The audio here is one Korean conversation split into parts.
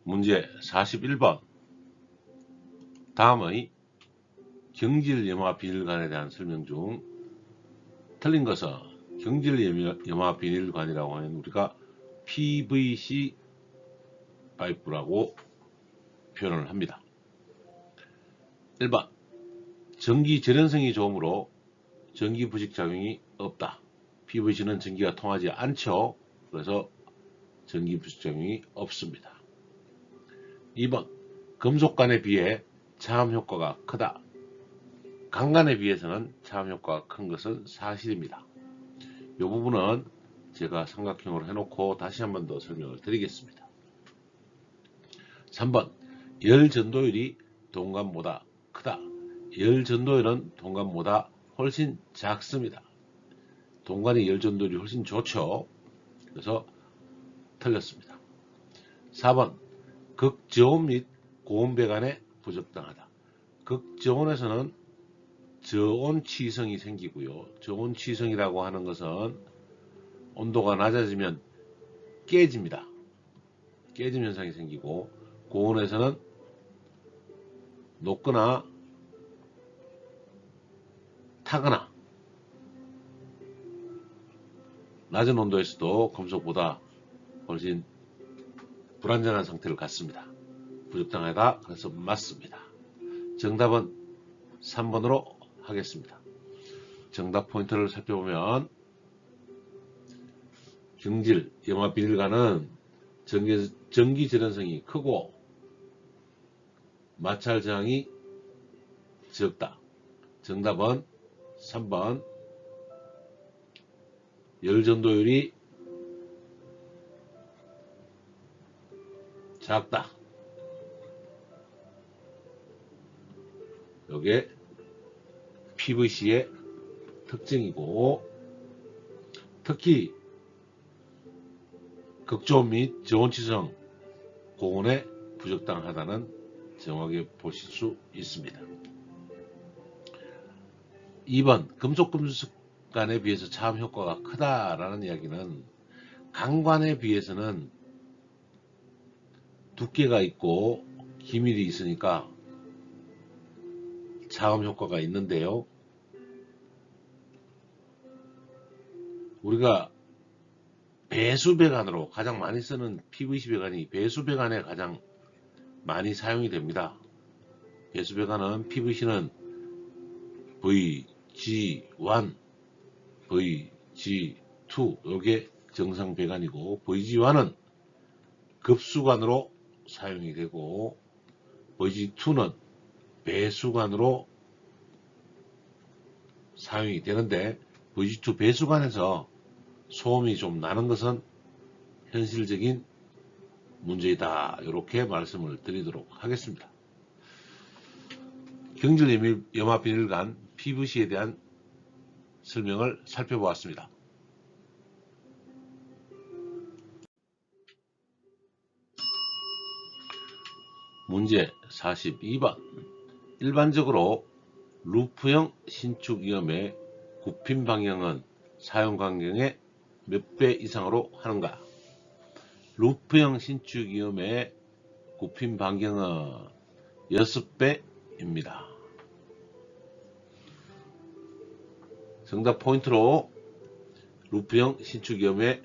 문제 41번. 다음의 경질염화 비닐관에 대한 설명 중 틀린 것은 경질염화 비닐관이라고 하면 우리가 PVC 파이프라고 표현을 합니다. 1번. 전기 절연성이 좋으므로 전기 부식작용이 없다. PVC는 전기가 통하지 않죠. 그래서 전기 부식작용이 없습니다. 2번. 금속관에 비해 차음 효과가 크다. 강간에 비해서는 차음 효과가 큰 것은 사실입니다. 이 부분은 제가 삼각형으로 해놓고 다시 한 번 더 설명을 드리겠습니다. 3번. 열 전도율이 동관보다 크다. 열 전도율은 동관보다 훨씬 작습니다. 동관의 열 전도율이 훨씬 좋죠. 그래서 틀렸습니다. 4번. 극저온 및 고온배관에 부적당하다. 극저온에서는 저온치성이 생기고요. 저온치성이라고 하는 것은 온도가 낮아지면 깨집니다. 깨짐 현상이 생기고, 고온에서는 녹거나 타거나 낮은 온도에서도 금속보다 훨씬 불안정한 상태를 갖습니다. 부적당하다. 그래서 맞습니다. 정답은 3번으로 하겠습니다. 정답 포인트를 살펴보면 염화 비닐관은 전기 절연성이 크고 마찰 저항이 적다. 정답은 3번. 열 전도율이 작다. 이게 PVC의 특징이고, 특히 극저온 및 저온치성, 고온에 부적당하다는 정확하게 보실 수 있습니다. 2번. 금속간에 비해서 차음 효과가 크다라는 이야기는 강관에 비해서는 두께가 있고 기밀이 있으니까 차음 효과가 있는데요. 우리가 배수배관으로 가장 많이 쓰는 PVC 배관이 배수배관에 가장 많이 사용이 됩니다. 배수배관은 PVC는 VG1, VG2 이게 정상 배관이고, VG1은 급수관으로 사용이 되고, VG2는 배수관으로 사용이 되는데, VG2 배수관에서 소음이 좀 나는 것은 현실적인 문제이다. 이렇게 말씀을 드리도록 하겠습니다. 경질염화 비닐관 PVC에 대한 설명을 살펴보았습니다. 문제 42번. 일반적으로 루프형 신축위험의 굽힘 방향은 사용 반경의 몇 배 이상으로 하는가? 루프형 신축위험의 굽힘 반경은 6배입니다. 정답 포인트로 루프형 신축위험의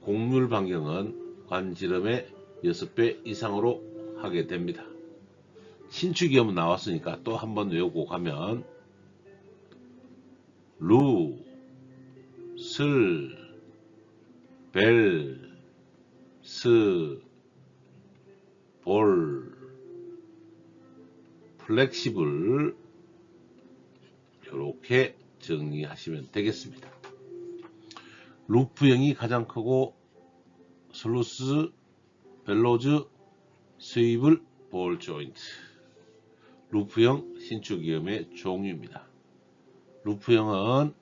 곡률 반경은 관지름의 6배 이상으로 하게 됩니다. 신축위험은 나왔으니까 또 한번 외우고 가면 루, 슬, 벨, 스, 볼, 플렉시블 이렇게 정리하시면 되겠습니다. 루프형이 가장 크고 슬루스, 벨로즈, 스위블, 볼 조인트. 루프형 신축위험의 종류입니다. 루프형은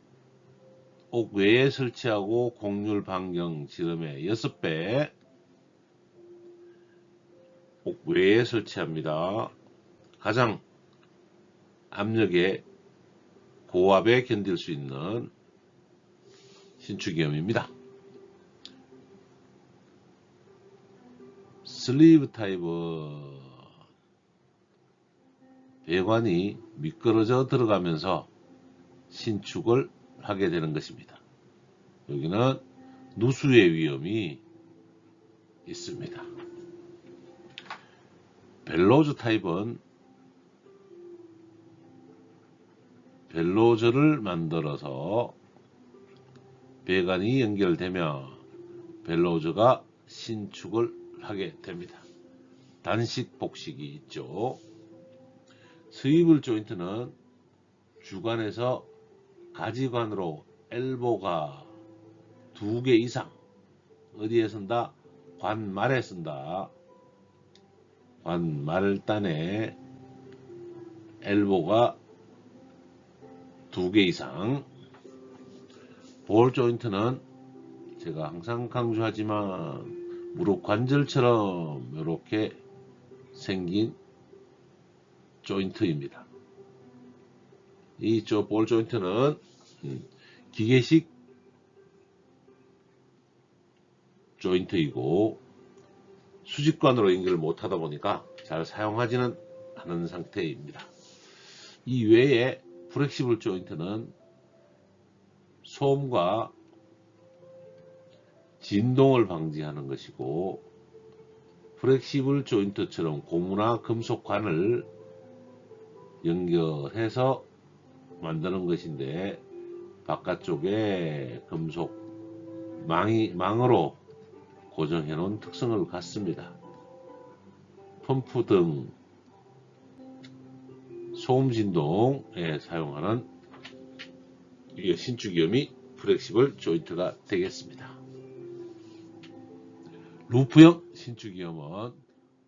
옥 외에 설치하고 곡률 반경 지름의 6배 옥 외에 설치합니다. 가장 압력에 고압에 견딜 수 있는 신축위험입니다. 슬리브 타입은 배관이 미끄러져 들어가면서 신축을 하게 되는 것입니다. 여기는 누수의 위험이 있습니다. 벨로즈 타입은 벨로즈를 만들어서 배관이 연결되며 벨로즈가 신축을 하게 됩니다. 단식 복식이 있죠. 스위블 조인트는 주관에서 가지관으로 엘보가 2개 이상, 어디에 쓴다? 관말에 쓴다. 관말단에 엘보가 2개 이상. 볼 조인트는 제가 항상 강조하지만 무릎 관절처럼 이렇게 생긴 조인트입니다. 이 볼 조인트는 기계식 조인트이고 수직관으로 연결을 못하다 보니까 잘 사용하지는 않은 상태입니다. 이 외에 플렉시블 조인트는 소음과 진동을 방지하는 것이고, 플렉시블 조인트처럼 고무나 금속관을 연결해서 만드는 것인데, 바깥쪽에 금속 망으로 고정해 놓은 특성을 갖습니다. 펌프 등 소음 진동에 사용하는 신축이염이 플렉시블 조인트가 되겠습니다. 루프형 신축이염은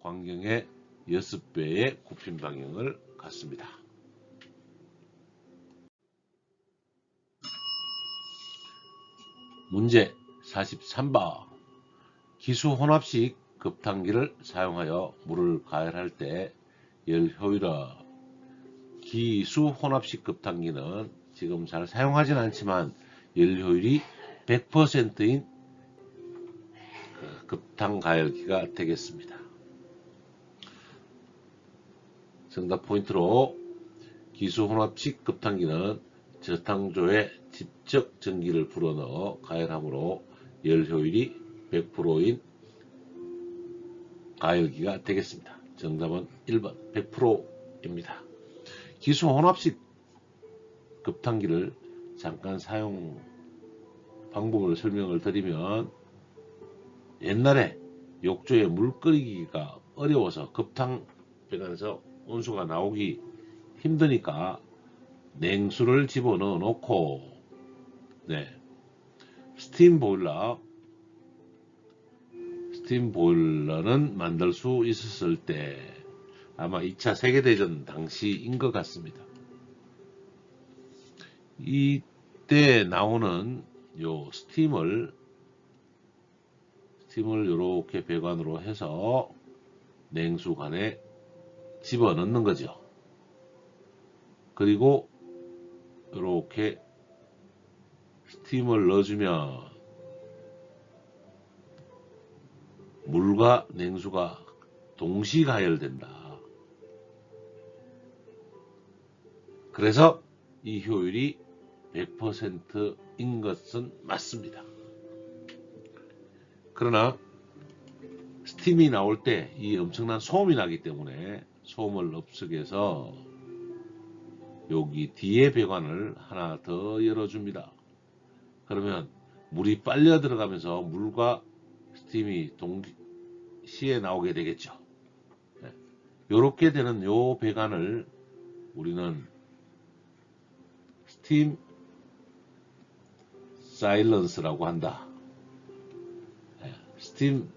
광경의 6배의 굽힘 방향을 갖습니다. 문제 43번. 기수 혼합식 급탕기를 사용하여 물을 가열할 때 열 효율은. 기수 혼합식 급탕기는 지금 잘 사용하진 않지만 열 효율이 100%인 급탕 가열기가 되겠습니다. 정답 포인트로 기수 혼합식 급탕기는 저탕조에 직접 전기를 불어넣어 가열하므로 열 효율이 100%인 가열기가 되겠습니다. 정답은 1번 100%입니다. 기수 혼합식 급탕기를 잠깐 사용 방법을 설명을 드리면, 옛날에 욕조에 물 끓이기가 어려워서 급탕 배관에서 온수가 나오기 힘드니까 냉수를 집어넣어 놓고, 스팀 보일러는 만들 수 있었을 때 아마 2차 세계대전 당시인 것 같습니다. 이때 나오는 요 스팀을 이렇게 배관으로 해서 냉수관에 집어넣는 거죠. 그리고 이렇게 스팀을 넣어주면 물과 냉수가 동시 가열된다. 그래서 이 효율이 100%인 것은 맞습니다. 그러나 스팀이 나올 때 이 엄청난 소음이 나기 때문에 소음을 없애기 위해서 여기 뒤에 배관을 하나 더 열어줍니다. 그러면 물이 빨려 들어가면서 물과 스팀이 동시에 나오게 되겠죠. 이렇게 되는 요 배관을 우리는 스팀 사일런스라고 한다. 스팀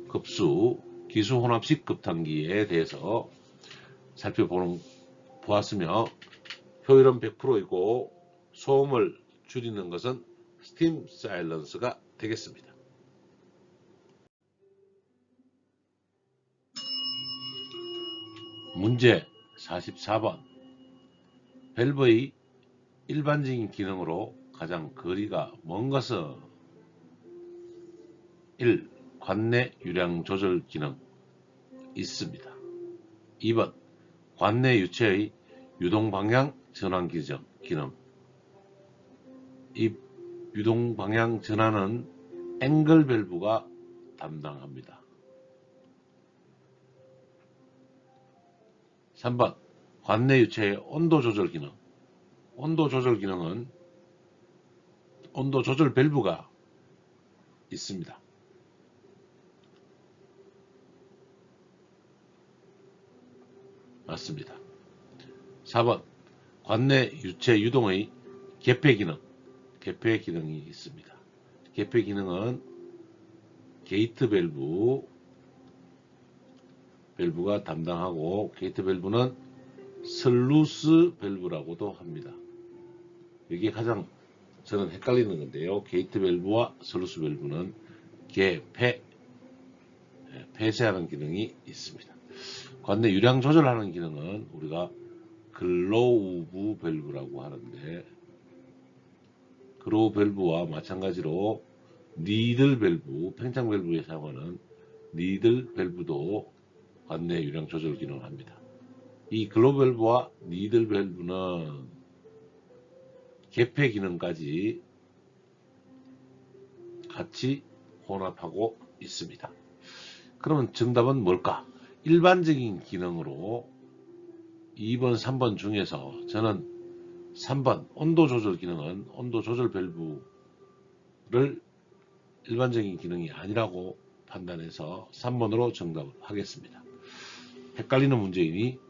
급수 기수 혼합식 급탕기에 대해서 보았으며, 효율은 100%이고 소음을 줄이는 것은 스팀 사일런스가 되겠습니다. 문제 44번. 밸브의 일반적인 기능으로 가장 거리가 먼 것은 1. 관내 유량 조절 기능 있습니다. 2번 관내 유체의 유동 방향 전환 기능. 이 유동 방향 전환은 앵글 밸브가 담당합니다. 3번 관내 유체의 온도 조절 기능. 온도 조절 기능은 온도 조절 밸브가 있습니다. 맞습니다. 4번 관내 유체 유동의 개폐 기능. 개폐 기능이 있습니다. 개폐 기능은 게이트 밸브가 담당하고, 게이트 밸브는 슬루스 밸브라고도 합니다. 이게 가장 저는 헷갈리는 건데요. 게이트 밸브와 슬루스 밸브는 폐쇄하는 기능이 있습니다. 관내 유량 조절하는 기능은 우리가 글로우브 밸브라고 하는데, 글로우브 밸브와 마찬가지로 니들 밸브, 팽창 밸브에 사용하는 니들 밸브도 관내 유량 조절 기능을 합니다. 이 글로우브 밸브와 니들 밸브는 개폐 기능까지 같이 혼합하고 있습니다. 그러면 정답은 뭘까? 일반적인 기능으로 2번, 3번 중에서 저는 3번 온도 조절 기능은 온도 조절 밸브를 일반적인 기능이 아니라고 판단해서 3번으로 정답을 하겠습니다. 헷갈리는 문제이니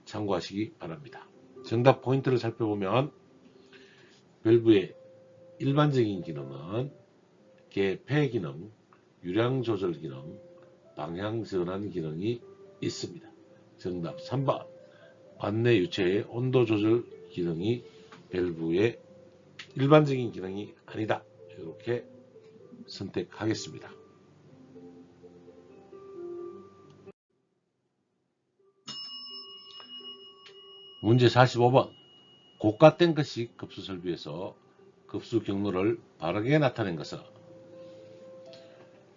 참고하시기 바랍니다. 정답 포인트를 살펴보면 밸브의 일반적인 기능은 개폐 기능, 유량 조절 기능, 방향 전환 기능이 있습니다. 정답 3번 관내 유체의 온도 조절 기능이 밸브의 일반적인 기능이 아니다. 이렇게 선택하겠습니다. 문제 45번 고가 탱크식 급수 설비에서 급수 경로를 바르게 나타낸 것은,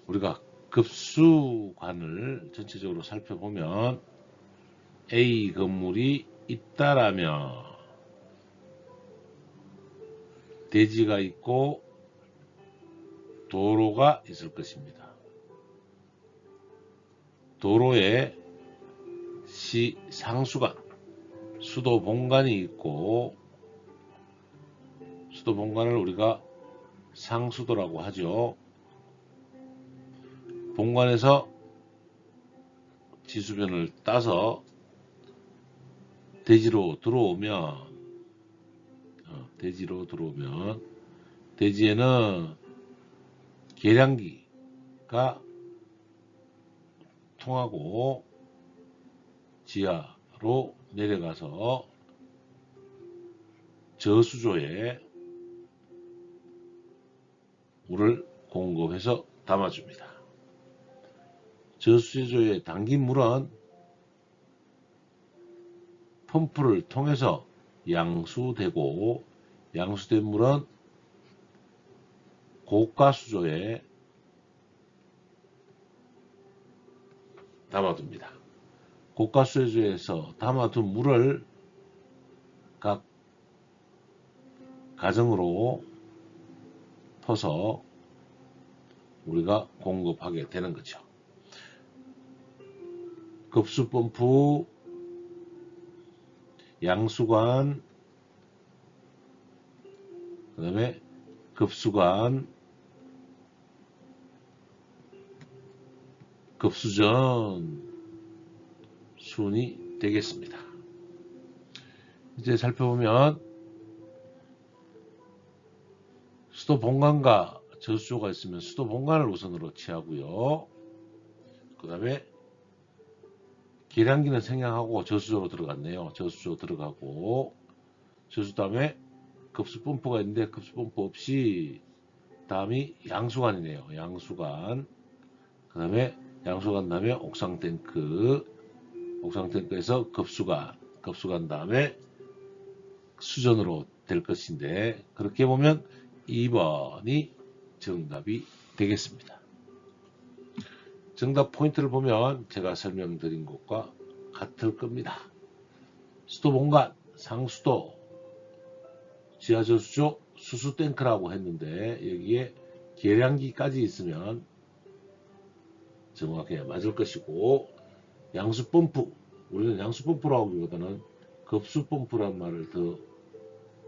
우리가 급수관을 전체적으로 살펴보면 A 건물이 있다라면 대지가 있고 도로가 있을 것입니다. 도로에 상수관, 수도 본관이 있고, 수도 본관을 우리가 상수도라고 하죠. 본관에서 지수변을 따서 대지로 들어오면 대지에는 계량기가 통하고 지하로 내려가서 저수조에 물을 공급해서 담아줍니다. 저수조에 담긴 물은 펌프를 통해서 양수되고, 양수된 물은 고가수조에 담아둡니다. 고가수조에서 담아둔 물을 각 가정으로 퍼서 우리가 공급하게 되는 거죠. 급수펌프, 양수관, 그 다음에 급수관, 급수전 순이 되겠습니다. 이제 살펴보면 수도 본관과 저수조가 있으면 수도 본관을 우선으로 취하고요. 그 다음에 계량기는 생략하고 저수조로 들어갔네요. 저수조 들어가고, 저수 다음에 급수 펌프가 있는데 급수 펌프 없이 다음이 양수관이네요. 양수관, 그 다음에 양수관 다음에 옥상 탱크에서 급수관 다음에 수전으로 될 것인데, 그렇게 보면 2번이 정답이 되겠습니다. 정답 포인트를 보면 제가 설명드린 것과 같을 겁니다. 수도 본관, 상수도, 지하저수조, 수수탱크라고 했는데 여기에 계량기까지 있으면 정확히 맞을 것이고, 양수펌프, 우리는 양수펌프라고 하기보다는 급수펌프란 말을 더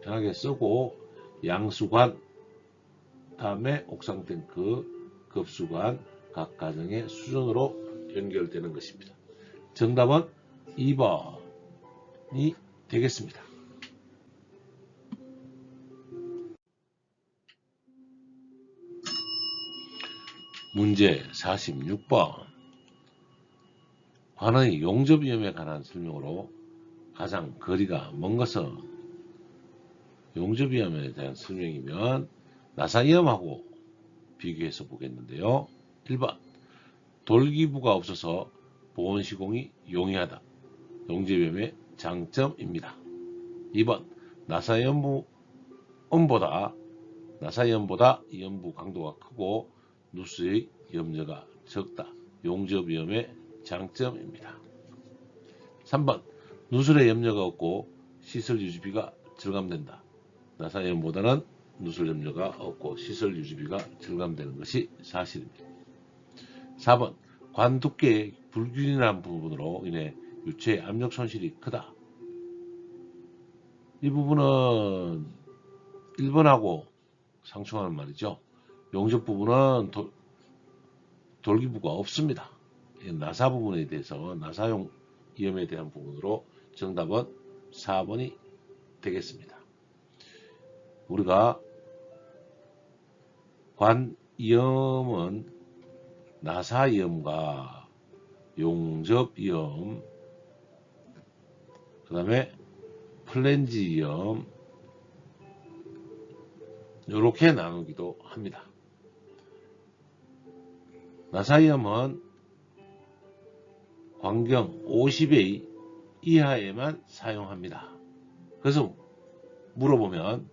편하게 쓰고, 양수관, 다음에 옥상탱크, 급수관, 각 가정의 수준으로 연결되는 것입니다. 정답은 2번이 되겠습니다. 문제 46번. 관의 용접위험에 관한 설명으로 가장 거리가 먼 것은, 용접위험에 대한 설명이면 나사위험하고 비교해서 보겠는데요. 1번. 돌기부가 없어서 보온 시공이 용이하다. 용접위험의 장점입니다. 2번. 나사위험보다 이염부 강도가 크고 누수의 염려가 적다. 용접위험의 장점입니다. 3번. 누설의 염려가 없고 시설 유지비가 절감된다. 나사위험보다는 누설 염려가 없고 시설 유지비가 절감되는 것이 사실입니다. 4번. 관 두께의 불균일한 부분으로 인해 유체의 압력 손실이 크다. 이 부분은 1번하고 상충하는 말이죠. 용접 부분은 돌기부가 없습니다. 나사 부분에 대해서, 나사용 위험에 대한 부분으로 정답은 4번이 되겠습니다. 우리가 관 위험은 나사 위험과 용접 위험, 그 다음에 플랜지 위험, 이렇게 나누기도 합니다. 나사 위험은 광경 50A 이하에만 사용합니다. 그래서 물어보면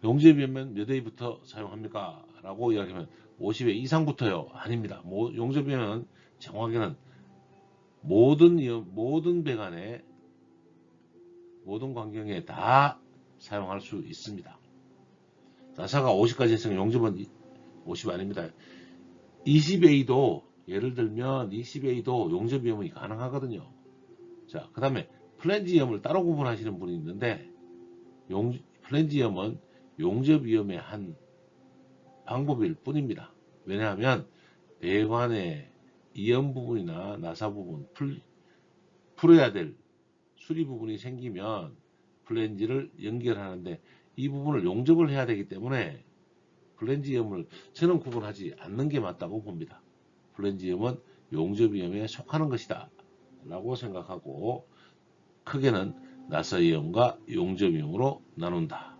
용접위험은 몇 A부터 사용합니까? 라고 이야기하면 50A 이상부터요? 아닙니다. 용접위험은 정확히는 모든 배관에, 모든 광경에 다 사용할 수 있습니다. 나사가 50까지 했으면 용접은 50 아닙니다. 20A도, 예를 들면 20A도 용접위험이 가능하거든요. 자, 그 다음에 플랜지위험을 따로 구분하시는 분이 있는데, 플랜지위험은 용접위험의 한 방법일 뿐입니다. 왜냐하면 배관의 이염 부분이나 나사 부분, 풀어야 될 수리 부분이 생기면 플랜지를 연결하는데 이 부분을 용접을 해야 되기 때문에 플랜지위험을 저는 구분하지 않는 게 맞다고 봅니다. 플랜지위험은 용접위험에 속하는 것이다 라고 생각하고, 크게는 나사위험과 용접위험으로 나눈다.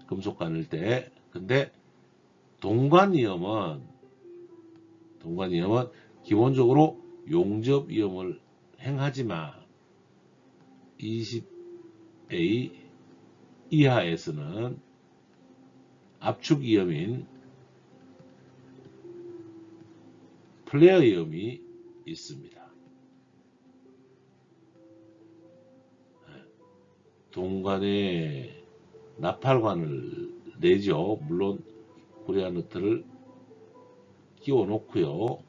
금속관일 때. 근데 동관위험은 기본적으로 용접위험을 행하지만 20A 이하에서는 압축위험인 플레어위험이 있습니다. 동관에 나팔관을 내죠. 물론 코리아 너트를 끼워 놓고요.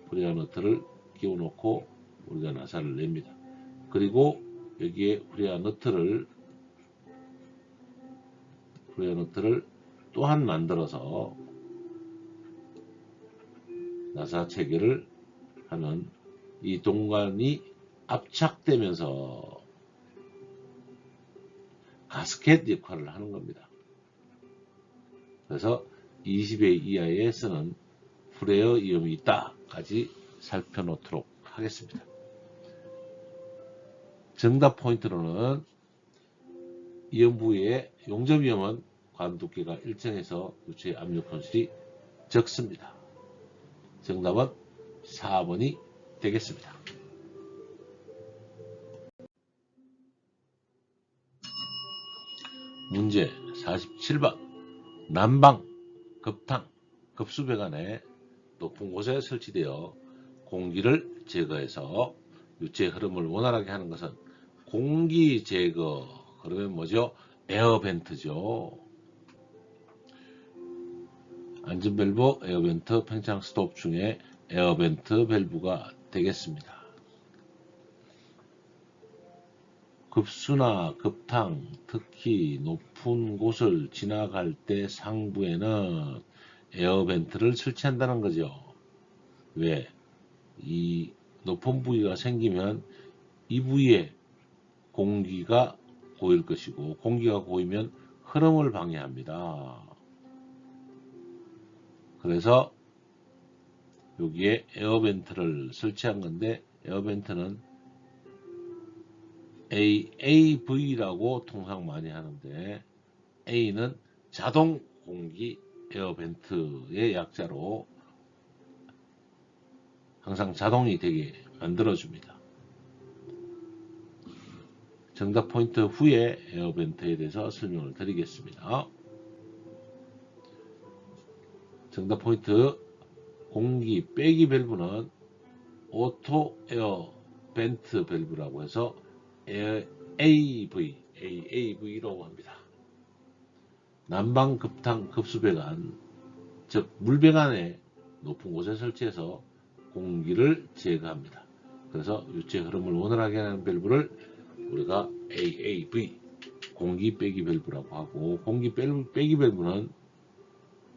코리아 너트를 끼워 놓고 우리가 나사를 냅니다. 그리고 여기에 코리아 너트를 또한 만들어서 나사 체결을 하는, 이 동관이 압착되면서 가스켓 역할을 하는 겁니다. 그래서 20회 이하에서는 플레어 위험이 있다까지 살펴놓도록 하겠습니다. 정답 포인트로는 이염 부위의 용접 위험은 관 두께가 일정해서 유체 압력 손실이 적습니다. 정답은 4번이 되겠습니다. 문제 47번. 난방, 급탕, 급수배관에 높은 곳에 설치되어 공기를 제거해서 유체 흐름을 원활하게 하는 것은 공기 제거. 그러면 뭐죠? 에어벤트죠. 안전밸브, 에어벤트, 팽창 스톱 중에 에어벤트 밸브가 되겠습니다. 급수나 급탕, 특히 높은 곳을 지나갈 때 상부에는 에어벤트를 설치한다는 거죠. 왜? 이 높은 부위가 생기면 이 부위에 공기가 고일 것이고, 공기가 고이면 흐름을 방해합니다. 그래서 여기에 에어벤트를 설치한 건데, 에어벤트는 AAV라고 통상 많이 하는데, A는 자동 공기 에어벤트의 약자로 항상 자동이 되게 만들어줍니다. 정답 포인트 후에 에어벤트에 대해서 설명을 드리겠습니다. 정답 포인트, 공기 빼기 밸브는 오토 에어 벤트 밸브라고 해서 AAV라고 합니다. 난방 급탕 급수배관, 즉 물배관에 높은 곳에 설치해서 공기를 제거합니다. 그래서 유체 흐름을 원활하게 하는 밸브를 우리가 AAV, 공기 빼기 밸브라고 하고, 공기 빼기 밸브는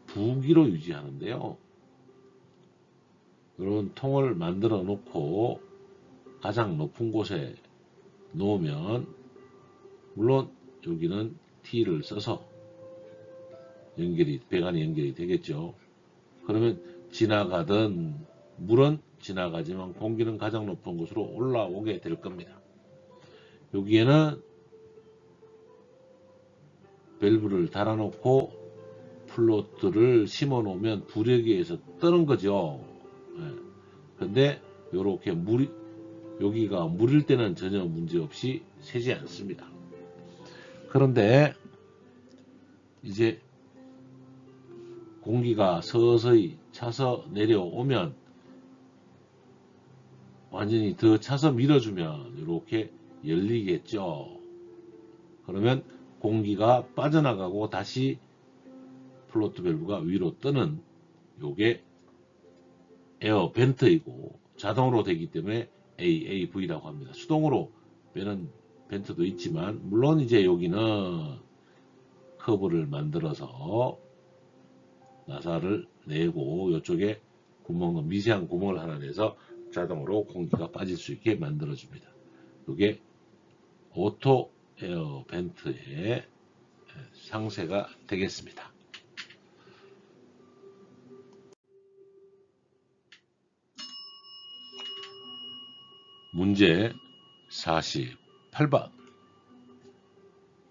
부기로 유지하는데요. 이런 통을 만들어 놓고 가장 높은 곳에 놓으면, 물론 여기는 T를 써서 배관이 연결이 되겠죠. 그러면 지나가던 물은 지나가지만 공기는 가장 높은 곳으로 올라오게 될 겁니다. 여기에는 밸브를 달아놓고 플로트를 심어 놓으면 부력에 의해서 뜨는 거죠. 근데 이렇게 여기가 물일 때는 전혀 문제 없이 새지 않습니다. 그런데 이제 공기가 서서히 차서 내려오면, 완전히 더 차서 밀어주면 이렇게 열리겠죠. 그러면 공기가 빠져나가고 다시 플로트 밸브가 위로 뜨는 요게 에어 벤트이고, 자동으로 되기 때문에 AAV라고 합니다. 수동으로 빼는 벤트도 있지만, 물론 이제 여기는 커브를 만들어서 나사를 내고 이쪽에 미세한 구멍을 하나 내서 자동으로 공기가 빠질 수 있게 만들어줍니다. 이게 오토 에어 벤트의 상세가 되겠습니다. 문제 48번.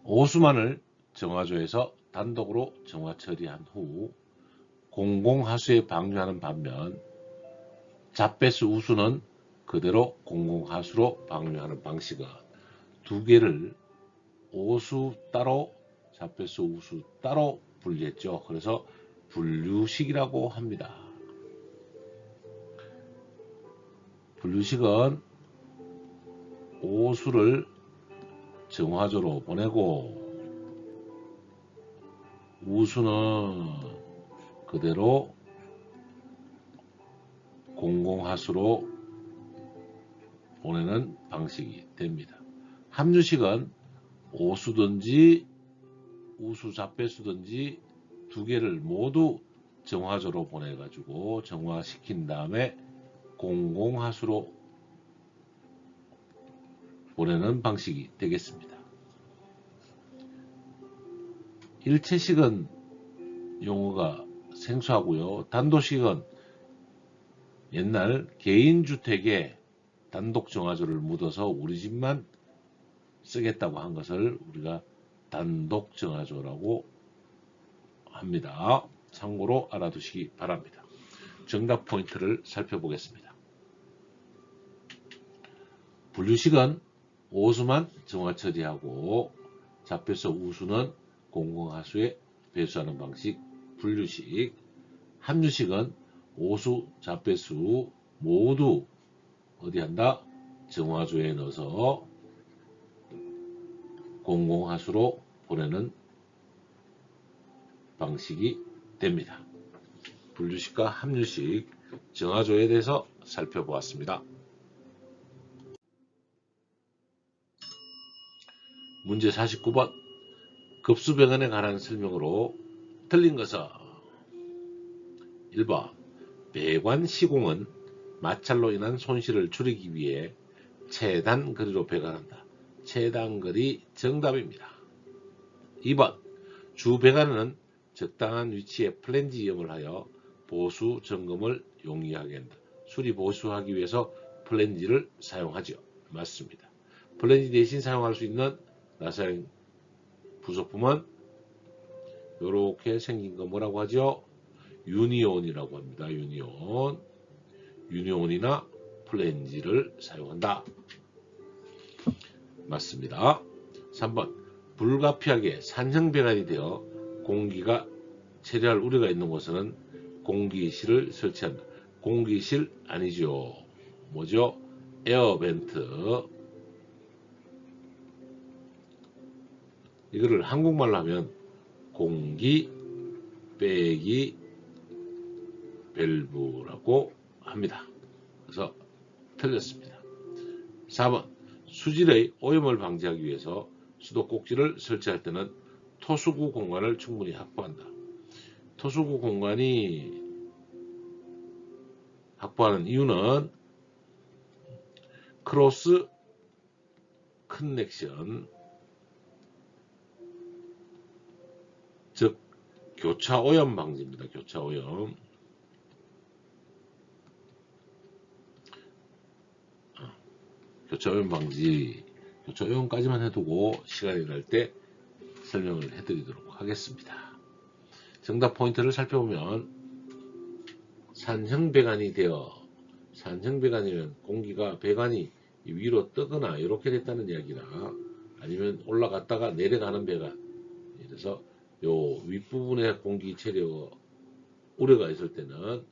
오수만을 정화조에서 단독으로 정화 처리한 후 공공하수에 방류하는 반면, 잡배수 우수는 그대로 공공하수로 방류하는 방식은 두 개를 오수 따로, 잡배수 우수 따로 분리했죠. 그래서 분류식이라고 합니다. 분류식은 오수를 정화조로 보내고 우수는 그대로 공공하수로 보내는 방식이 됩니다. 함유식은 오수든지 우수 잡배수든지 두 개를 모두 정화조로 보내가지고 정화시킨 다음에 공공하수로 보내는 방식이 되겠습니다. 일체식은 용어가 생소하고요. 단도식은 옛날 개인주택에 단독 정화조를 묻어서 우리 집만 쓰겠다고 한 것을 우리가 단독 정화조라고 합니다. 참고로 알아두시기 바랍니다. 정답 포인트를 살펴보겠습니다. 분류식은 오수만 정화 처리하고 잡배수 우수는 공공하수에 배수하는 방식 분류식. 함유식은 오수, 자배수 모두 어디 한다? 정화조에 넣어서 공공하수로 보내는 방식이 됩니다. 분류식과 함유식, 정화조에 대해서 살펴보았습니다. 문제 49번. 급수배관에 관한 설명으로 틀린 것은 1번 배관 시공은 마찰로 인한 손실을 줄이기 위해 최단 거리로 배관한다. 최단 거리 정답입니다. 2번 주 배관은 적당한 위치에 플랜지 이용을 하여 보수 점검을 용이하게 한다. 수리 보수하기 위해서 플랜지를 사용하죠. 맞습니다. 플랜지 대신 사용할 수 있는 라사용 부속품은 이렇게 생긴 거 뭐라고 하죠? 유니온이라고 합니다. 유니온이나 플랜지를 사용한다. 맞습니다. 3번 불가피하게 산형배관이 되어 공기가 체류할 우려가 있는 곳에는 공기실을 설치한다. 공기실 아니죠. 뭐죠? 에어벤트. 이거를 한국말로 하면 공기 빼기 밸브라고 합니다. 그래서 틀렸습니다. 4번 수질의 오염을 방지하기 위해서 수도꼭지를 설치할 때는 토수구 공간을 충분히 확보한다. 토수구 공간이 확보하는 이유는 크로스 커넥션, 즉 교차 오염 방지입니다. 교차 오염. 교차 오염 방지, 교차 오염까지만 해두고 시간이 날 때 설명을 해드리도록 하겠습니다. 정답 포인트를 살펴보면 산형배관이 되어, 산형배관이면 공기가 배관이 위로 뜨거나 이렇게 됐다는 이야기나 아니면 올라갔다가 내려가는 배관, 그래서 요 윗부분에 공기 체류 우려가 있을 때는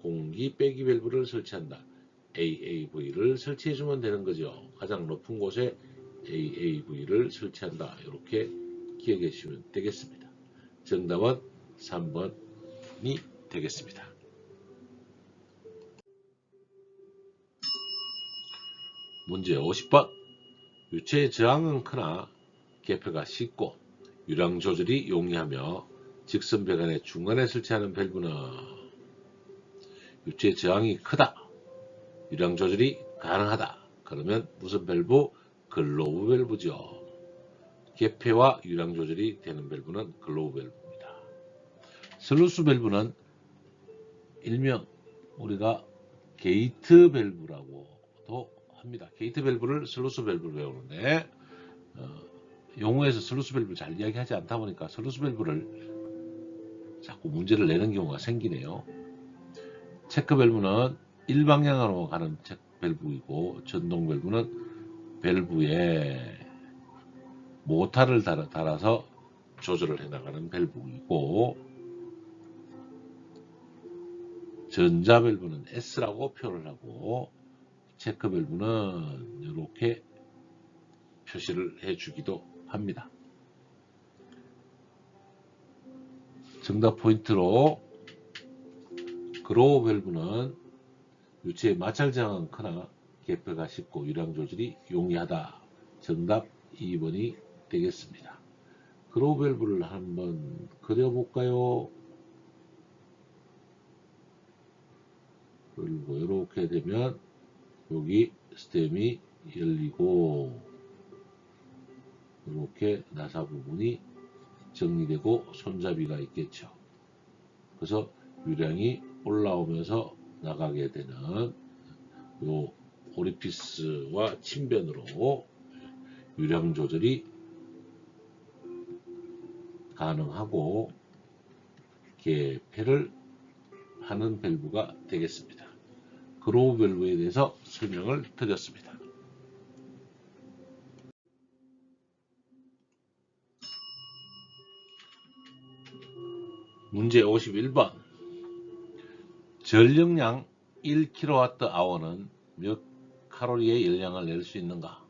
공기 빼기 밸브를 설치한다. AAV를 설치해주면 되는 거죠. 가장 높은 곳에 AAV를 설치한다. 이렇게 기억해 주시면 되겠습니다. 정답은 3번이 되겠습니다. 문제 50번. 유체의 저항은 크나 개폐가 쉽고 유량 조절이 용이하며 직선 배관의 중간에 설치하는 밸브는 유체의 저항이 크다. 유량 조절이 가능하다. 그러면 무슨 밸브? 글로브 밸브죠. 개폐와 유량 조절이 되는 밸브는 글로브 밸브입니다. 슬루스 밸브는 일명 우리가 게이트 밸브라고도 합니다. 게이트 밸브를 슬루스 밸브로 배우는데 용어에서 슬루스 밸브 잘 이야기하지 않다 보니까 슬루스 밸브를 자꾸 문제를 내는 경우가 생기네요. 체크 밸브는 일방향으로 가는 체크 밸브이고 전동 밸브는 밸브에 모터를 달아서 조절을 해나가는 밸브이고 전자 밸브는 S라고 표현을 하고 체크 밸브는 이렇게 표시를 해주기도 합니다. 정답 포인트로 그로우 밸브는 유체의 마찰 저항은 크나 개폐가 쉽고 유량 조절이 용이하다. 정답 2번이 되겠습니다. 그로우 밸브를 한번 그려볼까요? 그리고 이렇게 되면 여기 스템이 열리고 이렇게 나사 부분이 정리되고 손잡이가 있겠죠. 그래서 유량이 올라오면서 나가게 되는 요 오리피스와 침변으로 유량 조절이 가능하고 개폐를 하는 밸브가 되겠습니다. 그로우 밸브에 대해서 설명을 드렸습니다. 문제 51번. 전력량 1kWh는 몇 칼로리의 열량을 낼 수 있는가?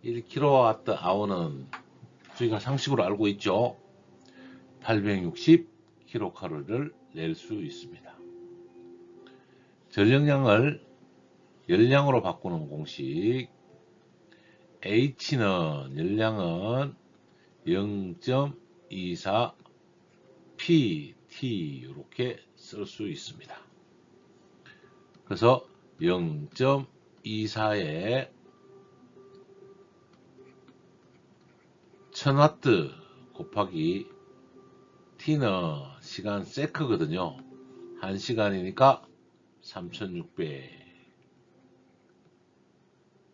1kWh는 저희가 상식으로 알고 있죠. 860kcal를 낼 수 있습니다. 전력량을 열량으로 바꾸는 공식 H는 열량은 0.24 PT 이렇게 쓸 수 있습니다. 그래서 0.24에 1000W 곱하기 T는 시간 세크거든요. 1시간이니까 3600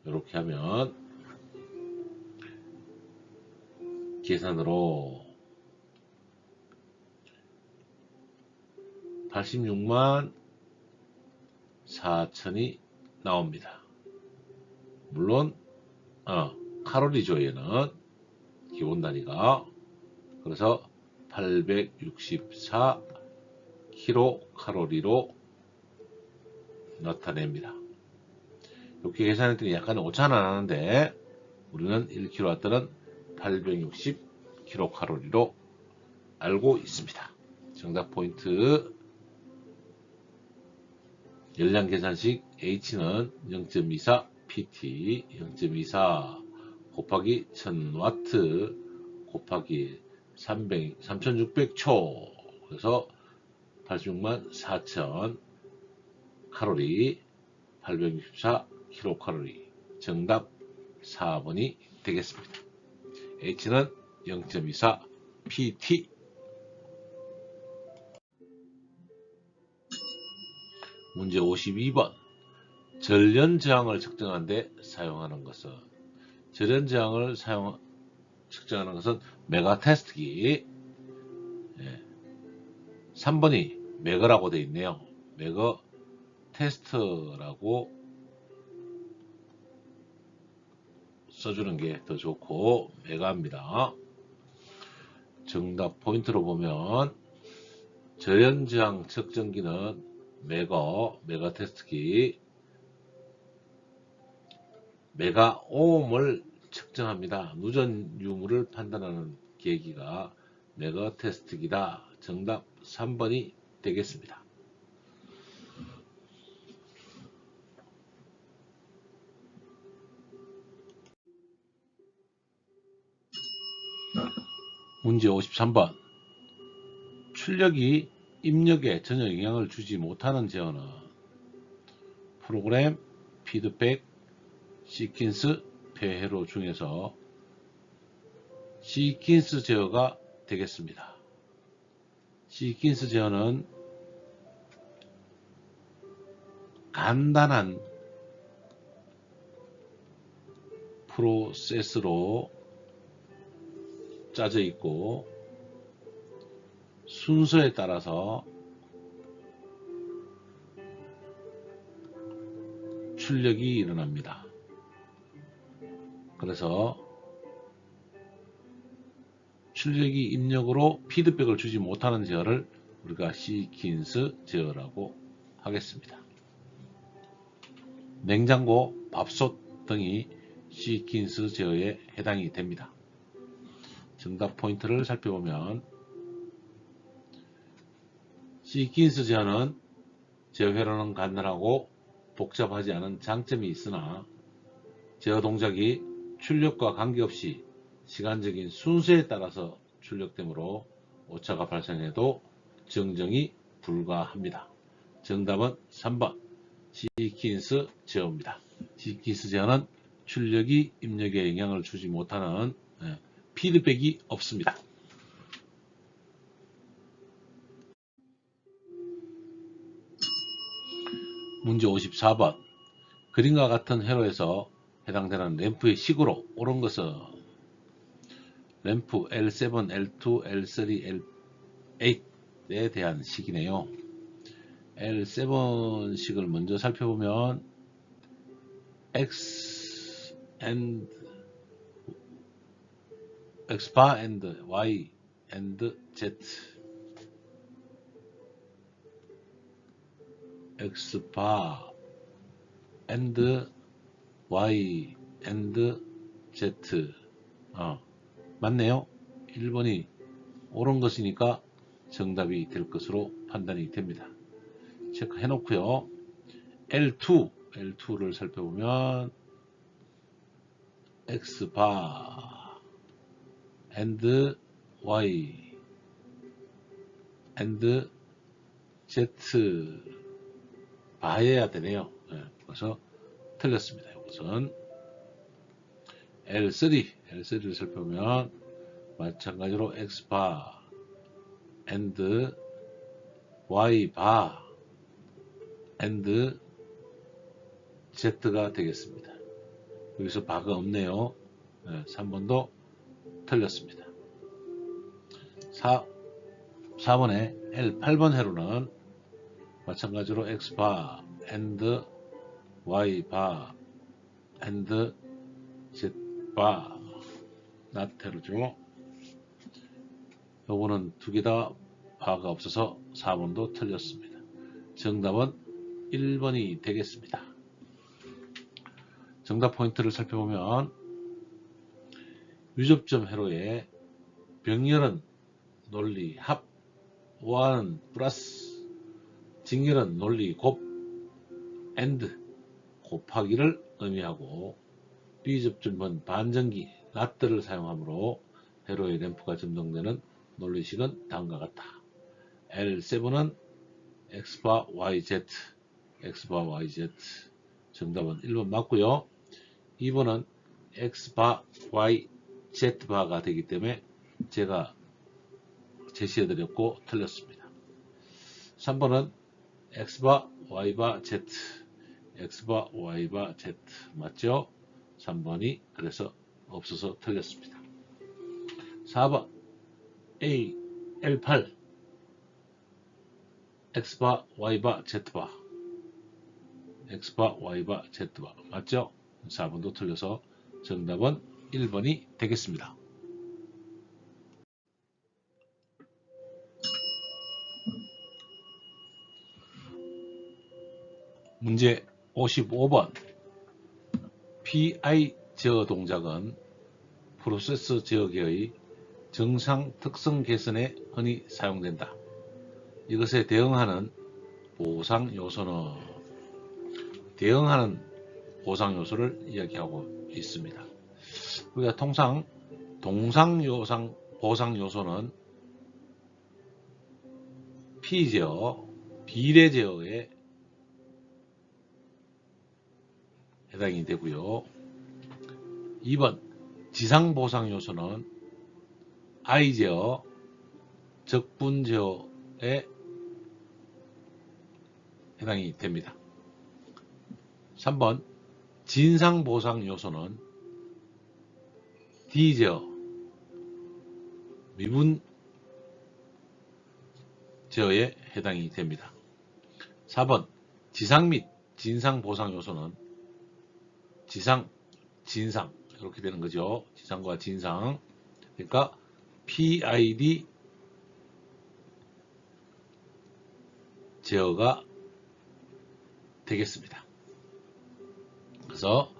이렇게 하면 계산으로 86만 4천이 나옵니다. 물론 칼로리죠. 얘는 기본 단위가. 그래서 864 킬로칼로리로 나타냅니다. 이렇게 계산했더니 약간 오차는 안 하는데 우리는 1kW는 860 킬로칼로리로 알고 있습니다. 정답 포인트. 열량 계산식 H는 0.24 PT 0.24 곱하기 1000W 곱하기 3600초 그래서 86만 4천 칼로리 864 킬로칼로리 정답 4번이 되겠습니다. H는 0.24 PT. 문제 52번. 전련 저항을 측정하는 데 사용하는 것은 전련 저항을 측정하는 것은 메가 테스트기. 3번이 메거라고 되어 있네요. 메거 테스트라고 써주는 게 더 좋고 메가입니다. 정답 포인트로 보면 전련 저항 측정기는 메가 테스트기. 메가 오음을 측정합니다. 누전 유무를 판단하는 계기가 메가 테스트기다. 정답 3번이 되겠습니다. 문제 53번. 출력이 입력에 전혀 영향을 주지 못하는 제어는 프로그램, 피드백, 시퀀스, 폐회로 중에서 시퀀스 제어가 되겠습니다. 시퀀스 제어는 간단한 프로세스로 짜져 있고 순서에 따라서 출력이 일어납니다. 그래서 출력이 입력으로 피드백을 주지 못하는 제어를 우리가 시퀀스 제어라고 하겠습니다. 냉장고, 밥솥 등이 시퀀스 제어에 해당이 됩니다. 정답 포인트를 살펴보면 시퀀스 제어는 제어 회로는 간단하고 복잡하지 않은 장점이 있으나 제어 동작이 출력과 관계없이 시간적인 순서에 따라서 출력되므로 오차가 발생해도 정정이 불가합니다. 정답은 3번 시퀀스 제어입니다. 시퀀스 제어는 출력이 입력에 영향을 주지 못하는 피드백이 없습니다. 문제 54번. 그림과 같은 회로에서 해당되는 램프의 식으로 옳은 것은 램프 L7, L2, L3, L8에 대한 식이네요. L7 식을 먼저 살펴보면 X바 and Y and Z x 바 and y and z. 맞네요. 1번이 옳은 것이니까 정답이 될 것으로 판단이 됩니다. 체크해 놓고요. L2를 살펴보면 x 바 and y and z 바해야 되네요. 그래서 틀렸습니다. 이것은 L3를 살펴보면 마찬가지로 x 바 and y 바 and z가 되겠습니다. 여기서 바가 없네요. 3번도 틀렸습니다. 4번에 L8번 회로는 마찬가지로 x 바 and y 바 and z 바 not 회로죠. 요거는 두 개 다 바가 없어서 4번도 틀렸습니다. 정답은 1번이 되겠습니다. 정답 포인트를 살펴보면 유접점 회로에 병렬은 논리 합, 오화는 플러스, 직렬은 논리 곱, and 곱하기를 의미하고 B접점은 반전기 not를 사용하므로 회로의 램프가 점등되는 논리식은 다음과 같다. L7은 x바 yz, x바 yz. 정답은 1번 맞고요. 2번은 x바 yz바가 되기 때문에 제가 제시해드렸고 틀렸습니다. 3번은 x바 y바 z, x바 y바 z 맞죠? 3번이 그래서 없어서 틀렸습니다. 4번 L8 x바 y바 z바, x바 y바 z바 맞죠? 4번도 틀려서 정답은 1번이 되겠습니다. 문제 55번. PI 제어 동작은 프로세서 제어계의 정상 특성 개선에 흔히 사용된다. 이것에 대응하는 보상 요소는 대응하는 보상 요소를 이야기하고 있습니다. 우리가 통상 동상 보상 요소는 P제어, 비례 제어에 해당이 되고요. 2번 지상 보상 요소는 I제어, 적분 제어에 해당이 됩니다. 3번 진상 보상 요소는 D제어, 미분 제어에 해당이 됩니다. 4번 지상 및 진상 보상 요소는 지상, 진상 이렇게 되는 거죠. 지상과 진상. 그러니까 PID 제어가 되겠습니다. 그래서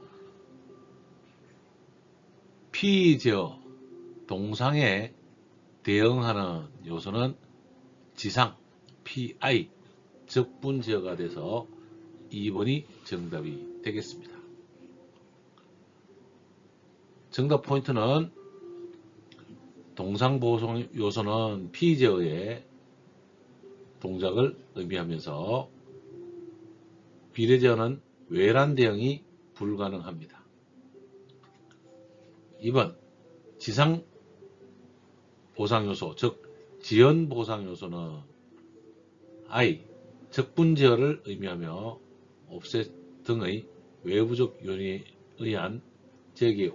P제어 동상에 대응하는 요소는 지상 PI 적분 제어가 돼서 2번이 정답이 되겠습니다. 정답 포인트는 동상 보상 요소는 P제어의 동작을 의미하면서 비례 제어는 외란 대응이 불가능합니다. 2번 지상 보상 요소 즉 지연 보상 요소는 I 적분 제어를 의미하며 옵셋 등의 외부적 요인에 의한 제기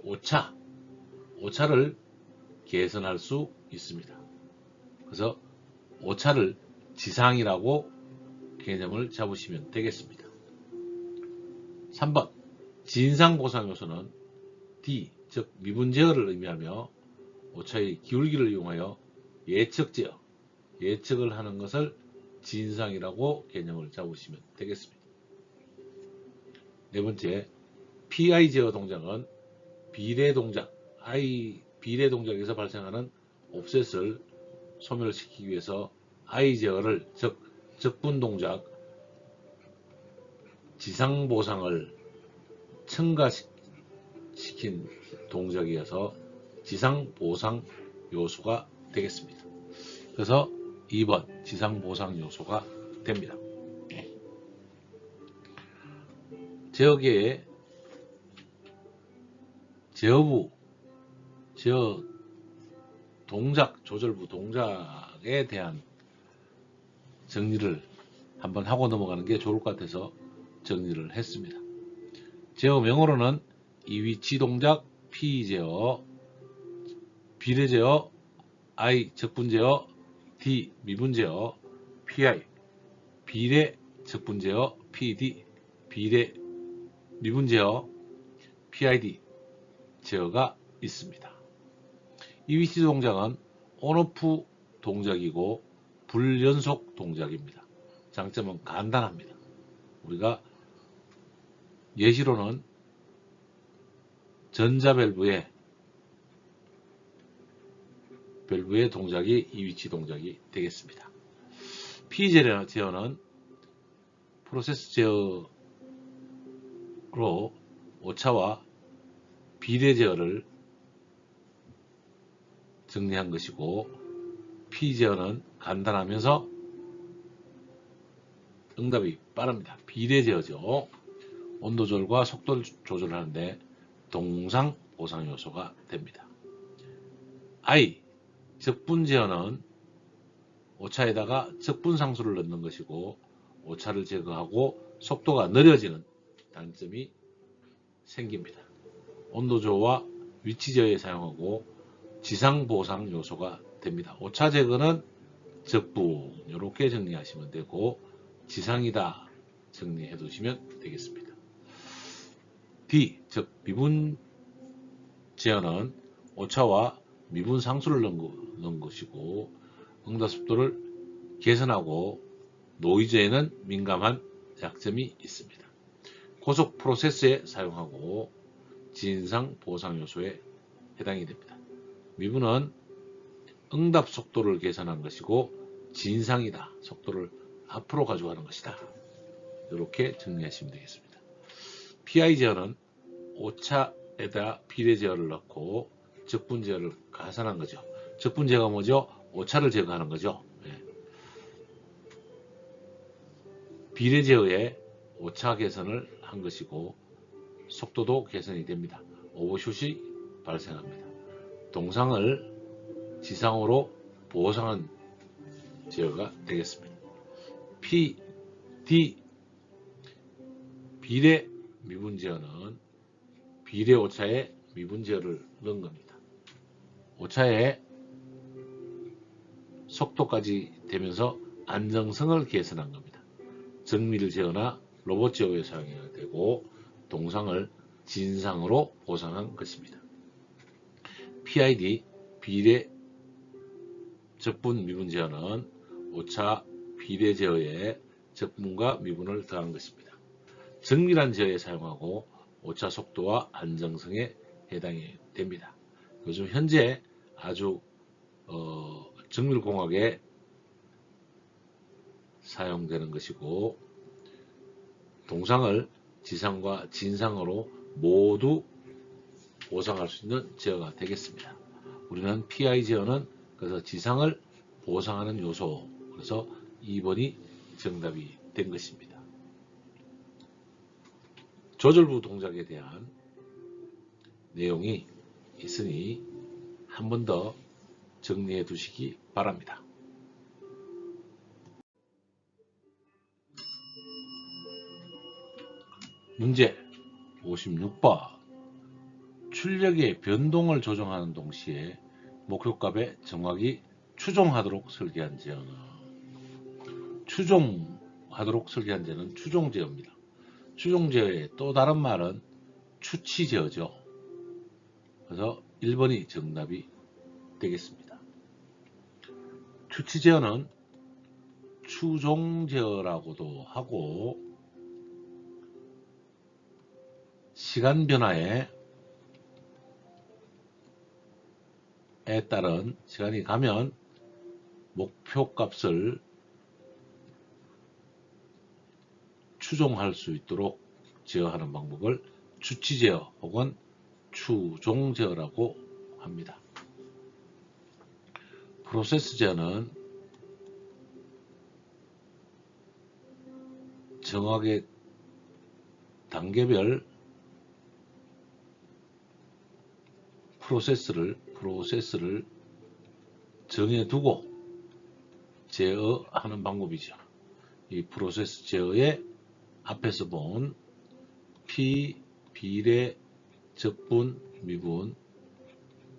오차를 개선할 수 있습니다. 그래서 오차를 지상이라고 개념을 잡으시면 되겠습니다. 3번 진상 보상 요소는 D 즉 미분 제어를 의미하며 오차의 기울기를 이용하여 예측 제어, 예측을 하는 것을 진상이라고 개념을 잡으시면 되겠습니다. 네 번째, PI 제어 동작은 비례 동작, 비례 동작에서 발생하는 옵셋을 소멸시키기 위해서 I 제어를, 즉 적분 동작, 지상 보상을 첨가시킨 동작이어서 지상 보상 요소가 되겠습니다. 그래서 2번 지상 보상 요소가 됩니다. 제어계의 제어부, 제어 동작, 조절부 동작에 대한 정리를 한번 하고 넘어가는 게 좋을 것 같아서 정리를 했습니다. 제어 명으로는 이 위치 동작, P 제어, 비례 제어, I 적분 제어, D 미분 제어, PI 비례 적분 제어, PD 비례 미분 제어, PID 제어가 있습니다. 이 위치 동작은 온오프 동작이고 불연속 동작입니다. 장점은 간단합니다. 우리가 예시로는 전자밸브의 동작이 이 위치 동작이 되겠습니다. P 제어는 프로세스 제어로 오차와 비례 제어를 정리한 것이고, P 제어는 간단하면서 응답이 빠릅니다. 비례 제어죠. 온도 조절과 속도 조절을 하는데 동상 보상 요소가 됩니다. I 적분 제어는 오차에다가 적분 상수를 넣는 것이고 오차를 제거하고 속도가 느려지는 단점이 생깁니다. 온도 조와 위치 제어에 사용하고 지상 보상 요소가 됩니다. 오차 제거는 적분 이렇게 정리하시면 되고 지상이다 정리해 두시면 되겠습니다. D 즉 미분 제어는 오차와 미분 상수를 넣은 것이고 응답 속도를 개선하고 노이즈에는 민감한 약점이 있습니다. 고속 프로세스에 사용하고 진상 보상 요소에 해당이 됩니다. 미분은 응답 속도를 개선한 것이고 진상이다. 속도를 앞으로 가져가는 것이다. 이렇게 정리하시면 되겠습니다. PI 제어는 오차에다 비례 제어를 넣고 적분 제어를 가산한 거죠. 적분 제어가 뭐죠? 오차를 제거하는 거죠. 비례 제어에 오차 개선을 한 것이고 속도도 개선이 됩니다. 오버슛이 발생합니다. 동상을 지상으로 보상한 제어가 되겠습니다. P, D 비례 미분 제어는 비례 오차에 미분 제어를 넣은 겁니다. 오차에 속도까지 되면서 안정성을 개선한 겁니다. 정밀 제어나 로봇 제어에 사용해야 되고 동상을 진상으로 보상한 것입니다. PID 비례 적분 미분 제어는 오차 비례 제어에 적분과 미분을 더한 것입니다. 정밀한 제어에 사용하고 오차 속도와 안정성에 해당이 됩니다. 요즘 현재 아주 정밀공학에 사용되는 것이고 동상을 지상과 진상으로 모두 보상할 수 있는 제어가 되겠습니다. 우리는 PI 제어는 그래서 지상을 보상하는 요소, 그래서 2번이 정답이 된 것입니다. 조절부 동작에 대한 내용이 있으니 한 번 더 정리해 두시기 바랍니다. 문제 56번 출력의 변동을 조정하는 동시에 목표값에 정확히 추종하도록 설계한 제어는 추종 제어입니다. 추종 제어의 또 다른 말은 추치 제어죠. 그래서 1번이 정답이 되겠습니다. 추치 제어는 추종 제어라고도 하고, 시간 변화에 따른 시간이 가면 목표 값을 추종할 수 있도록 제어하는 방법을 추치 제어 혹은 추종 제어라고 합니다. 프로세스 제어는 정확하게 단계별 프로세스를 정해두고 제어하는 방법이죠. 이 프로세스 제어의 앞에서 본 비례, 적분, 미분,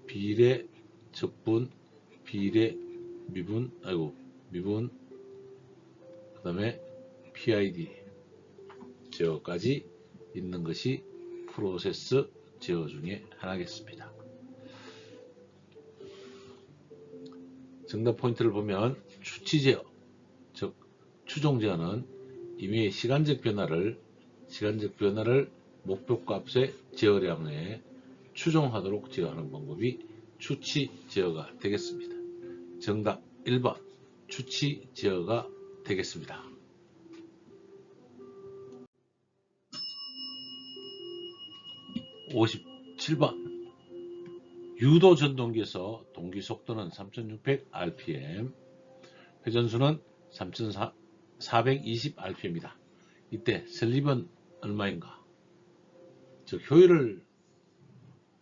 비례, 적분, 비례, 미분, 미분, 그 다음에 PID 제어까지 있는 것이 프로세스 제어 중에 하나겠습니다. 정답 포인트를 보면 추치 제어, 즉 추종 제어는 임의의 시간적 변화를 목표값의 제어량에 추종하도록 제어하는 방법이 추치 제어가 되겠습니다. 정답 1번 추치 제어가 되겠습니다. 57번 유도 전동기에서 동기 속도는 3600rpm, 회전수는 3420rpm이다. 이때 슬립은 얼마인가? 즉 효율을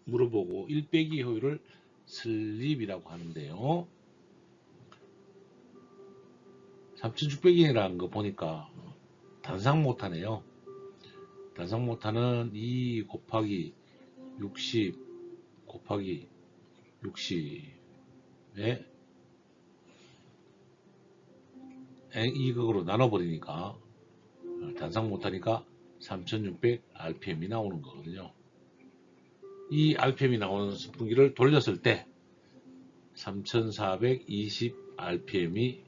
물어보고 1 빼기 효율을 슬립이라고 하는데요. 3600이라는 거 보니까 단상 못하네요. 단상 못하는 2 곱하기 60 곱하기 60에 이극으로 나눠버리니까 단상 못하니까 3600rpm이 나오는 거거든요. 이 rpm이 나오는 선풍기를 돌렸을 때 3420rpm이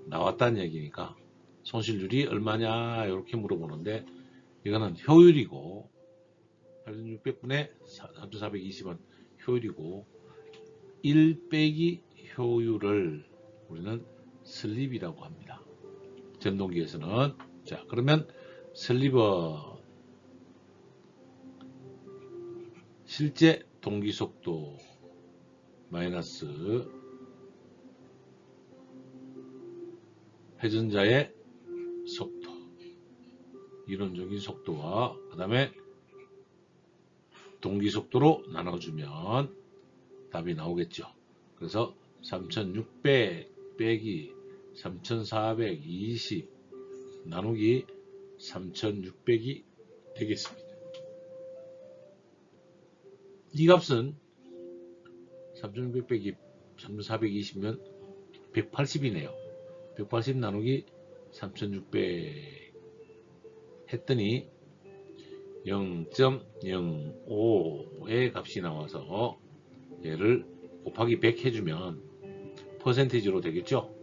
나왔다는 얘기니까 손실률이 얼마냐 이렇게 물어보는데, 이거는 효율이고 8600분의 3420은 효율이고 1 빼기 효율을 우리는 슬립이라고 합니다. 전동기에서는. 자, 그러면 슬립은 실제 동기속도 마이너스 회전자의 속도, 이론적인 속도와 그 다음에 동기속도로 나눠주면 답이 나오겠죠. 그래서 3600 빼기 3420 나누기 3600이 되겠습니다. 이 값은 3600 빼기 3420면 180이네요. 180 나누기 3600 했더니 0.05의 값이 나와서 얘를 곱하기 100 해주면 퍼센티지로 되겠죠.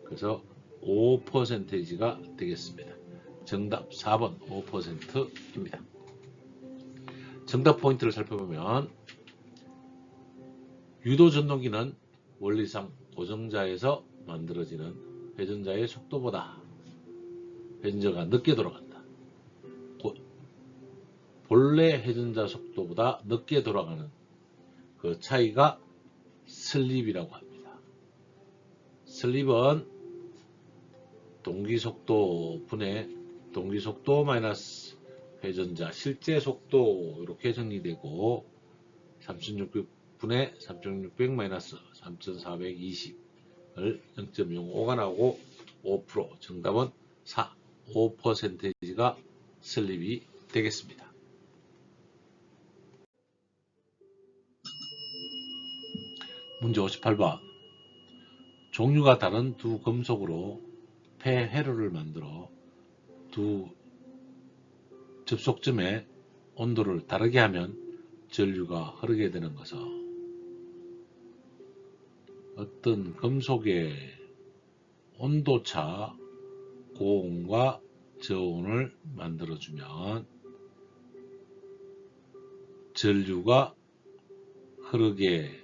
그래서 5%가 되겠습니다. 정답 4번 5%입니다. 정답 포인트를 살펴보면 유도 전동기는 원리상 고정자에서 만들어지는 회전자의 속도보다 회전자가 늦게 돌아간다. 본래 회전자 속도보다 늦게 돌아가는 그 차이가 슬립이라고 합니다. 슬립은 동기속도 분의 동기속도 마이너스 회전자 실제 속도 이렇게 정리되고 3600분의 3600 마이너스 3420을 0.05가 나오고 5%, 정답은 4, 5%가 슬립이 되겠습니다. 문제 58번 종류가 다른 두 금속으로 폐회로를 만들어 두 접속점의 온도를 다르게 하면 전류가 흐르게 되는 것은 어떤 금속의 온도차 고온과 저온을 만들어주면 전류가 흐르게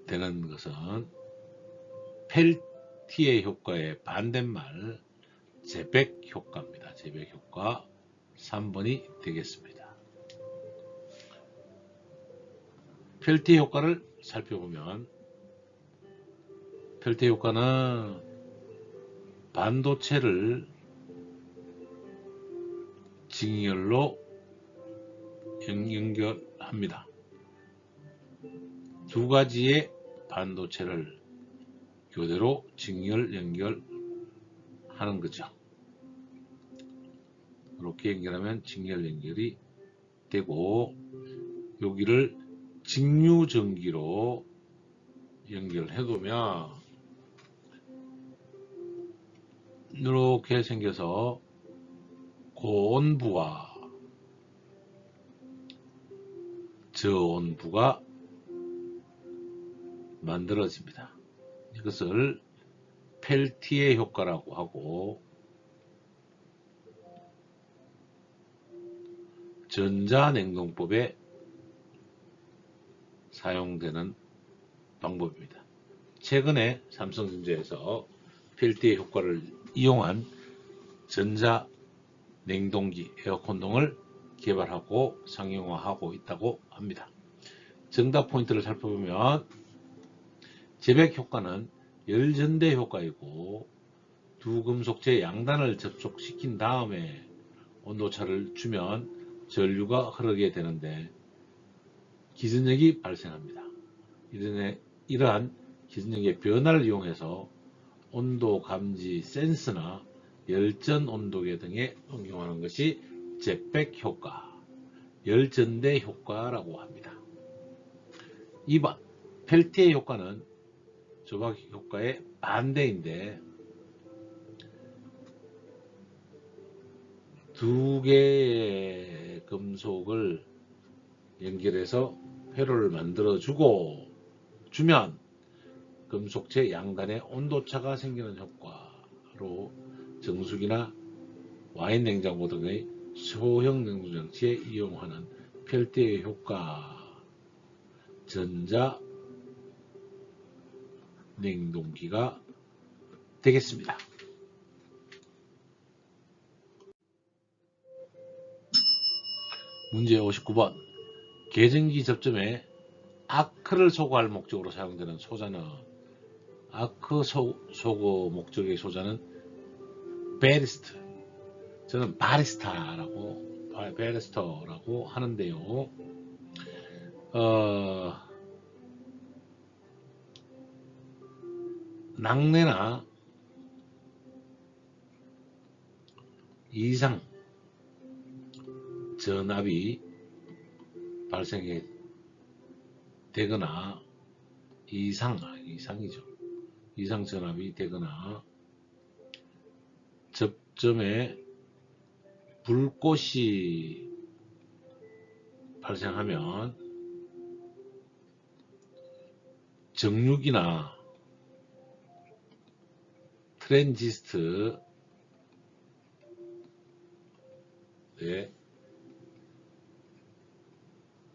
되는 것은 펠티의 효과의 반대말 제백 효과입니다. 제백 효과 3번이 되겠습니다. 펠티 효과를 살펴보면 펠티 효과는 반도체를 직렬로 연결합니다. 두 가지의 반도체를 교대로 직렬 연결하는 거죠. 이렇게 연결하면 직렬 연결이 되고 여기를 직류전기로 연결해 두면 이렇게 생겨서 고온부와 저온부가 만들어집니다. 이것을 펠티의 효과라고 하고 전자냉동법에 사용되는 방법입니다. 최근에 삼성전자에서 펠티의 효과를 이용한 전자냉동기 에어컨 등을 개발하고 상용화하고 있다고 합니다. 정답 포인트를 살펴보면 제백 효과는 열전대 효과이고 두 금속재 양단을 접촉시킨 다음에 온도차를 주면 전류가 흐르게 되는데 기전력이 발생합니다. 이러한 기전력의 변화를 이용해서 온도 감지 센서나 열전 온도계 등에 응용하는 것이 제백 효과, 열전대 효과라고 합니다. 2번 펠티의 효과는 조박 효과의 반대인데 두 개의 금속을 연결해서 회로를 만들어주고 주면 금속체 양단에 온도차가 생기는 효과로 정수기나 와인 냉장고 등의 소형 냉동장치에 이용하는 펠티의 효과, 전자 냉동기가 되겠습니다. 문제 59번 계전기 접점에 아크를 소거할 목적으로 사용되는 소자는 아크 소거 목적의 소자는 베리스트, 저는 베리스터라고 하는데요. 낙뢰나 이상 전압이 발생이 되거나 이상이죠. 이상 전압이 되거나 접점에 불꽃이 발생하면 정육이나 트랜지스터의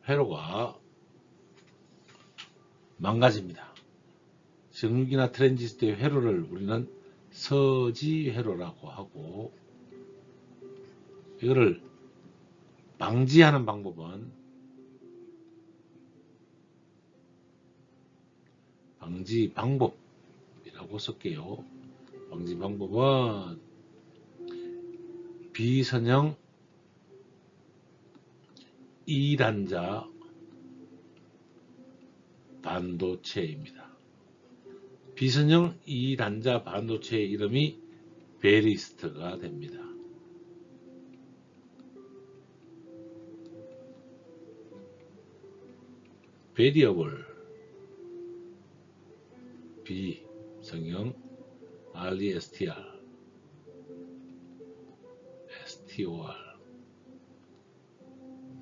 회로가 망가집니다. 정육이나 트랜지스터의 회로를 우리는 서지 회로라고 하고 이거를 방지하는 방법은 방지 방법이라고 쓸게요. 방지 방법은 비선형 2단자 반도체입니다. 비선형 2단자 반도체의 이름이 베리스트가 됩니다. 베리어블 비성형 RESTR STOR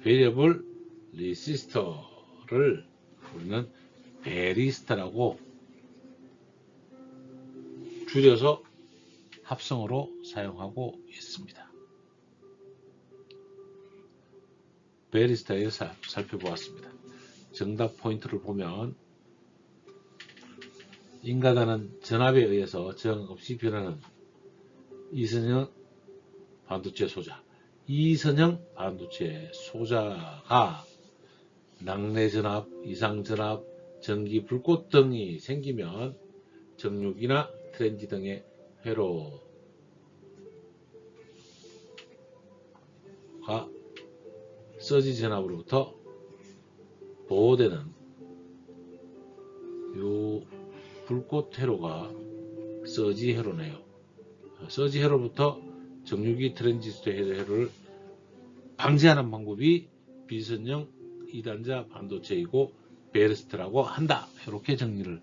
베리어블 레시스터를 우리는 베리스터라고 줄여서 합성으로 사용하고 있습니다. 베리스타에 살펴보았습니다. 정답 포인트를 보면 인가다는 전압에 의해서 저항 없이 변하는 이선형 반도체 소자. 이선형 반도체 소자가 낙뢰전압, 이상전압, 전기 불꽃 등이 생기면 정육이나 트렌지 등의 회로가 서지 전압으로부터 보호되는 요 불꽃 회로가 서지 회로네요. 서지 회로부터 정유기 트랜지스터 회로를 방지하는 방법이 비선형 2단자 반도체이고 베르스트라고 한다. 이렇게 정리를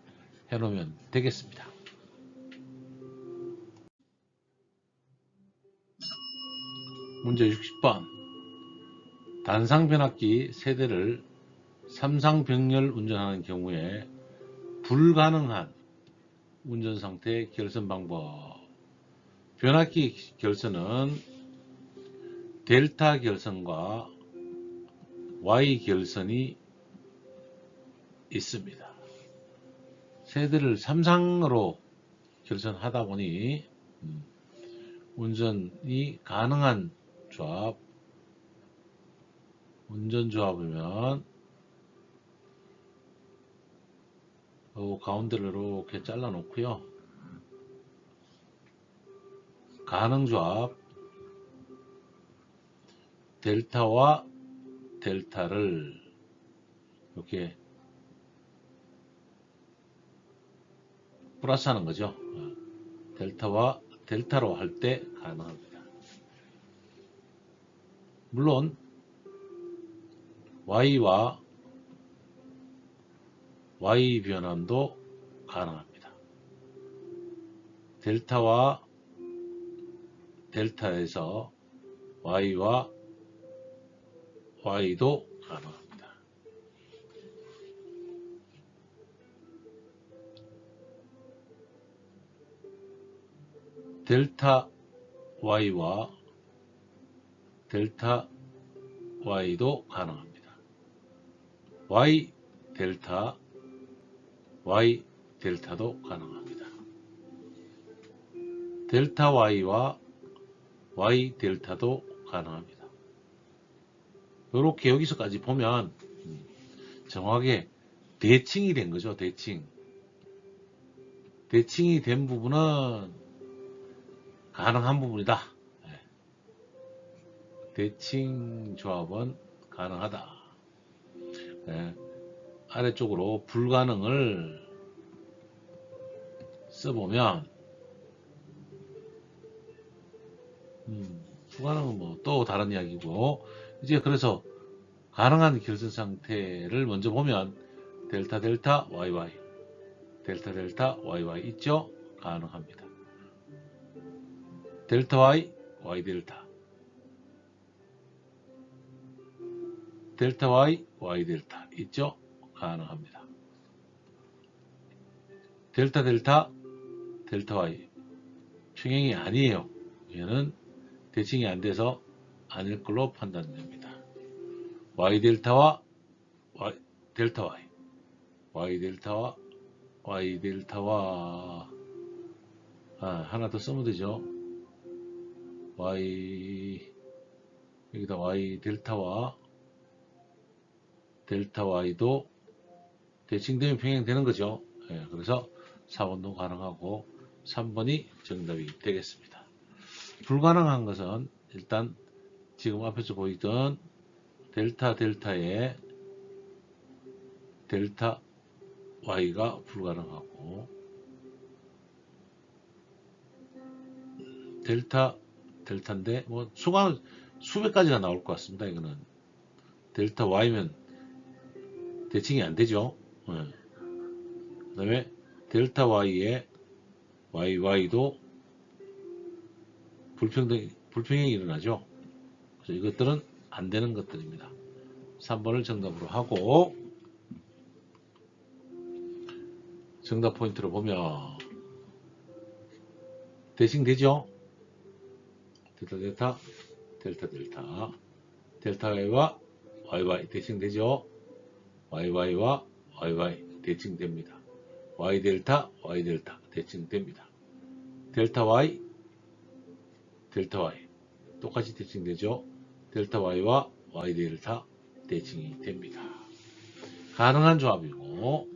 해놓으면 되겠습니다. 문제 60번. 단상변압기 세대를 삼상병렬 운전하는 경우에 불가능한 운전상태 결선 방법. 변압기 결선은 델타 결선과 Y 결선이 있습니다. 세대를 삼상으로 결선하다 보니 운전이 가능한 조합, 운전조합이면 가운데를 이렇게 잘라 놓고요. 가능조합 델타와 델타를 이렇게 플러스 하는 거죠. 델타와 델타로 할 때 가능합니다. 물론 Y와 Y 변환도 가능합니다. 델타와 델타에서 Y와 Y도 가능합니다. 델타 Y와 델타 Y도 가능합니다. Y 델타 Y 델타도 가능합니다. 델타 Y와 Y 델타도 가능합니다. 이렇게 여기서까지 보면 정확하게 대칭이 된 거죠. 대칭이 된 부분은 가능한 부분이다. 대칭 조합은 가능하다. 아래쪽으로 불가능을 써보면 불가능은 뭐 또 다른 이야기고, 이제 그래서 가능한 결선 상태를 먼저 보면 델타 델타 YY 델타 델타 YY 있죠? 가능합니다. 델타 Y Y 델타 델타 Y Y 델타 있죠? 가능합니다. 델타 델타 델타 Y 평행이 아니에요. 얘는 대칭이 안 돼서 아닐 걸로 판단됩니다. Y 델타와 Y 델타 Y Y 델타와 Y 델타와 하나 더 쓰면 되죠. Y 여기다 Y 델타와 델타 Y도 대칭되면 평행되는 거죠. 그래서 4번도 가능하고 3번이 정답이 되겠습니다. 불가능한 것은 일단 지금 앞에서 보이던 델타 델타의 델타 Y가 불가능하고, 델타 델타인데 뭐 수백 가지가 나올 것 같습니다. 이거는 델타 Y면 대칭이 안 되죠. 그 다음에 델타 Y의 YY도 불평행이 일어나죠. 그래서 이것들은 안 되는 것들입니다. 3번을 정답으로 하고, 정답 포인트를 보면 대칭되죠? 델타 델타 y와 yy 대칭되죠?yy와 yy 대칭됩니다. y 델타 대칭됩니다. 델타 y 똑같이 대칭되죠? 델타 y와 y 델타 대칭이 됩니다. 가능한 조합이고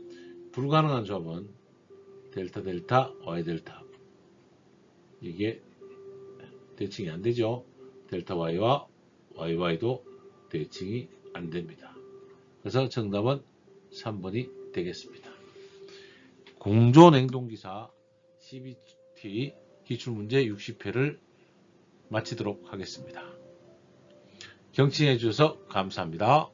불가능한 조합은 델타 y 델타 이게 대칭이 안 되죠. 델타 y와yy도 대칭이 안 됩니다. 그래서 정답은 3번이 되겠습니다. 공조냉동기사 CBT 기출문제 60회를 마치도록 하겠습니다. 경청해 주셔서 감사합니다.